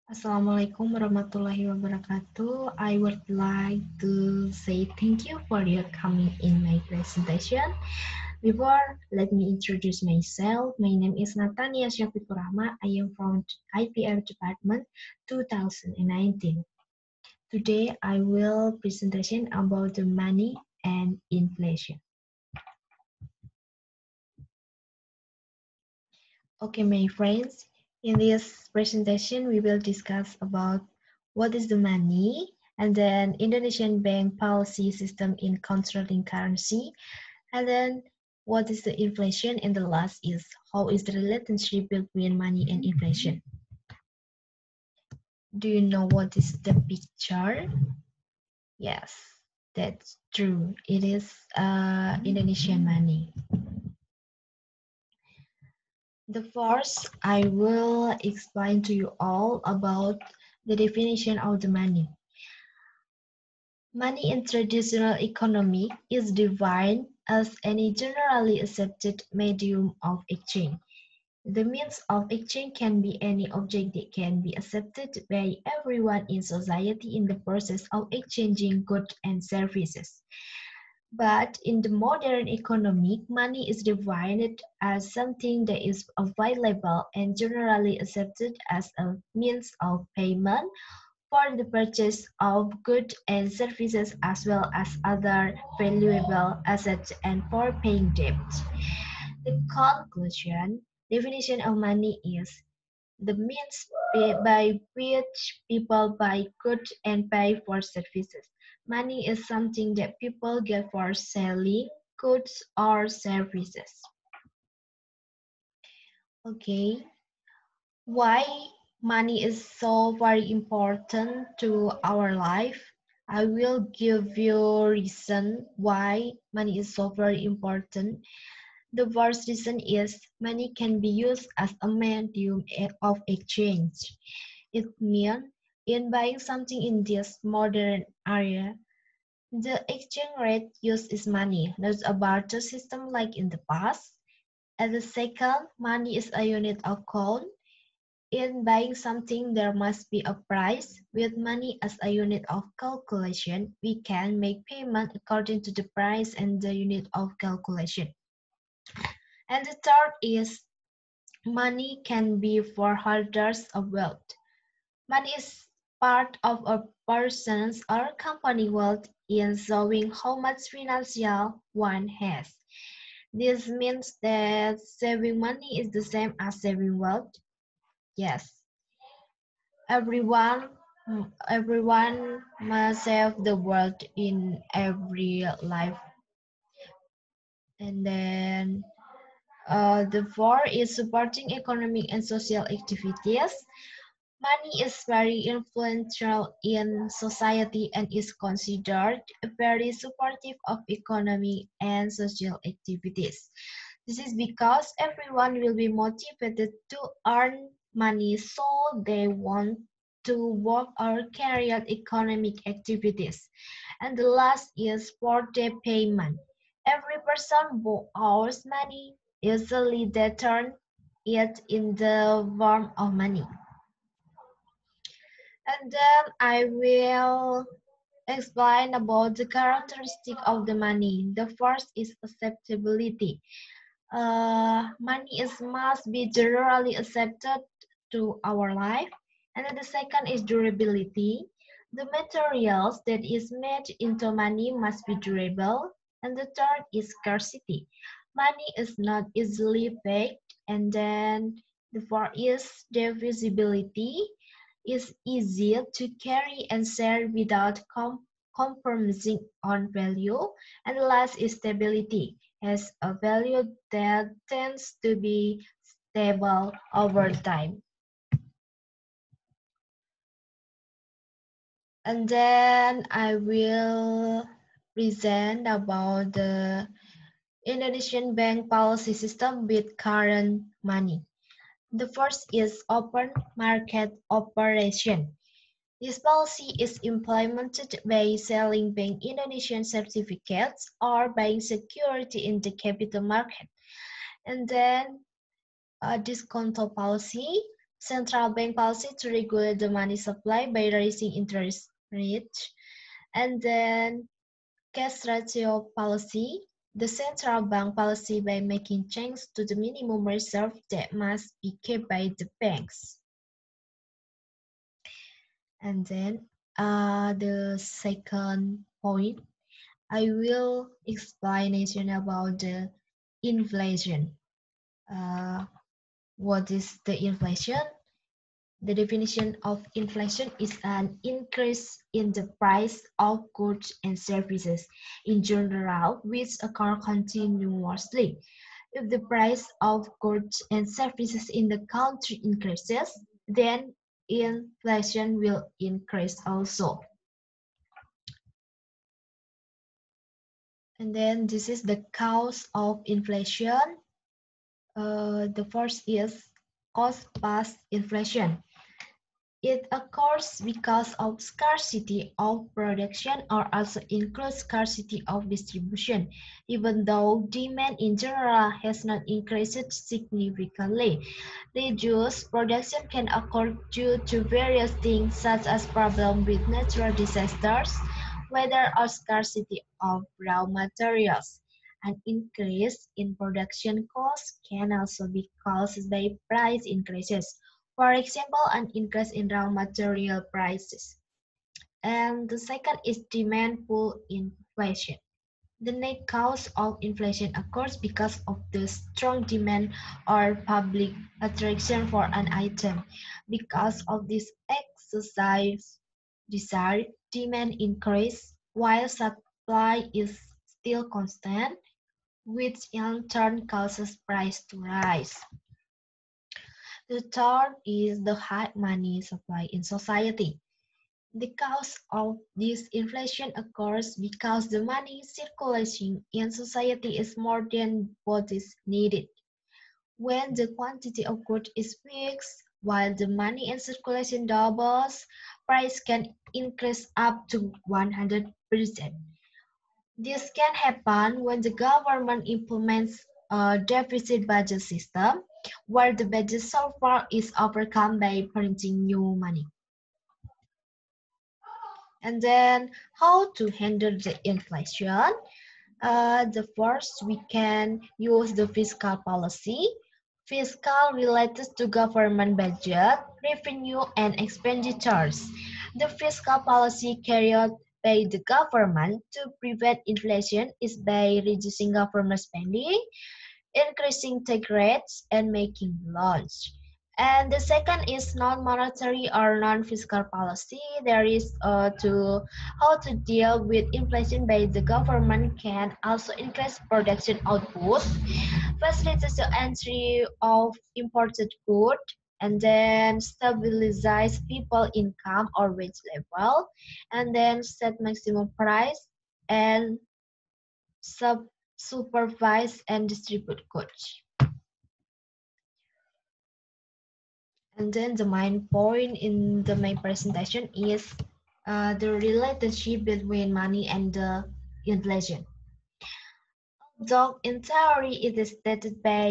Assalamualaikum warahmatullahi wabarakatuh. I would like to say thank you for your coming in my presentation. Before, let me introduce myself. My name is Natania Syafiqur Rahma. I am from IPR Department 2019. Today, I will presentation about the money and inflation. Okay, my friends, in this presentation, we will discuss about what is the money, and then Indonesian bank policy system in controlling currency, and then what is the inflation, and the last is how is the relationship between money and inflation. Do you know what is the picture? Yes, that's true. It is Indonesian money. The first, I will explain to you all about the definition of the money. Money in traditional economy is defined as any generally accepted medium of exchange. The means of exchange can be any object that can be accepted by everyone in society in the process of exchanging goods and services. But in the modern economy, money is defined as something that is available and generally accepted as a means of payment for the purchase of goods and services as well as other valuable assets and for paying debt. The conclusion definition of money is the means by which people buy goods and pay for services. Money is something that people get for selling goods or services. Okay, why money is so very important to our life? I will give you reason why money is so very important. The first reason is money can be used as a medium of exchange. It means in buying something in this modern era, the exchange rate used is money, not a barter system like in the past. As a second, money is a unit of count. In buying something, there must be a price. With money as a unit of calculation, we can make payment according to the price and the unit of calculation. And the third is money can be for holders of wealth. Money is part of a person's or company wealth in showing how much financial one has. This means that saving money is the same as saving wealth. Yes, everyone everyone must save the wealth in every life. And then the fourth is supporting economic and social activities. Money is very influential in society and is considered very supportive of economy and social activities. This is because everyone will be motivated to earn money, so they want to work or carry out economic activities. And the last is for the payment. Every person who owes money usually they turn it in the form of money. And then I will explain about the characteristic of the money. The first is acceptability. Money is must be generally accepted to our life. And then the second is durability. The materials that is made into money must be durable. And the third is scarcity. Money is not easily baked. And then the fourth is divisibility is easier to carry and share without compromising on value. And last is stability, as a value that tends to be stable over time. And then I will present about the Indonesian bank policy system with current money. The first is open market operation. This policy is implemented by selling Bank Indonesian certificates or buying security in the capital market. And then discount policy. Central bank policy to regulate the money supply by raising interest rates. And then cash ratio policy, the central bank policy by making changes to the minimum reserve that must be kept by the banks. And then the second point, I will explanation about the inflation. What is the inflation? The definition of inflation is an increase in the price of goods and services in general, which occur continuously. If the price of goods and services in the country increases, then inflation will increase also. And then this is the cause of inflation. The first is cost-plus inflation. It occurs because of scarcity of production or also includes scarcity of distribution, even though demand in general has not increased significantly. Reduced production can occur due to various things such as problems with natural disasters, weather, or scarcity of raw materials. An increase in production costs can also be caused by price increases. For example, an increase in raw material prices. And the second is demand pull inflation. The net cause of inflation occurs because of the strong demand or public attraction for an item. Because of this exercise desire, demand increase while supply is still constant, which in turn causes price to rise. The third is the high money supply in society. The cause of this inflation occurs because the money circulating in society is more than what is needed. When the quantity of goods is fixed, while the money in circulation doubles, price can increase up to 100%. This can happen when the government implements a deficit budget system, where the budget shortfall is overcome by printing new money. And then how to handle the inflation? The first, we can use the fiscal policy. Fiscal related to government budget, revenue, and expenditures. The fiscal policy carried by the government to prevent inflation is by reducing government spending, increasing tax rates, and making loans. And the second is non-monetary or non-fiscal policy. There is to how to deal with inflation by the government can also increase production output, facilitate the entry of imported goods, and then stabilize people income or wage level, and then set maximum price and supervise and distribute goods. And then the main point in the main presentation is the relationship between money and the inflation. Though in theory it is stated by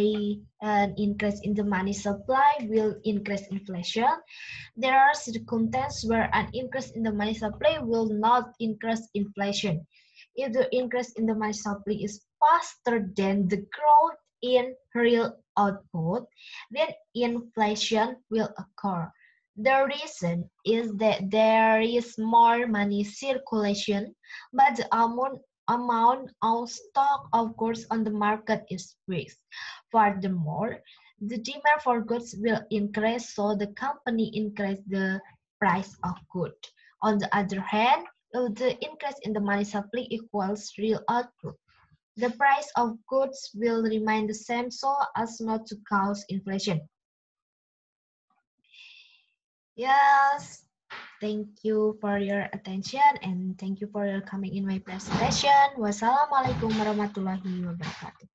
an increase in the money supply will increase inflation, there are circumstances where an increase in the money supply will not increase inflation. If the increase in the money supply is faster than the growth in real output, then inflation will occur. The reason is that there is more money circulation, but the amount of stock of goods on the market is fixed. Furthermore, the demand for goods will increase, so the company increase the price of goods. On the other hand, if the increase in the money supply equals real output, the price of goods will remain the same so as not to cause inflation. Yes, thank you for your attention and thank you for your coming in my presentation. Wassalamualaikum warahmatullahi wabarakatuh.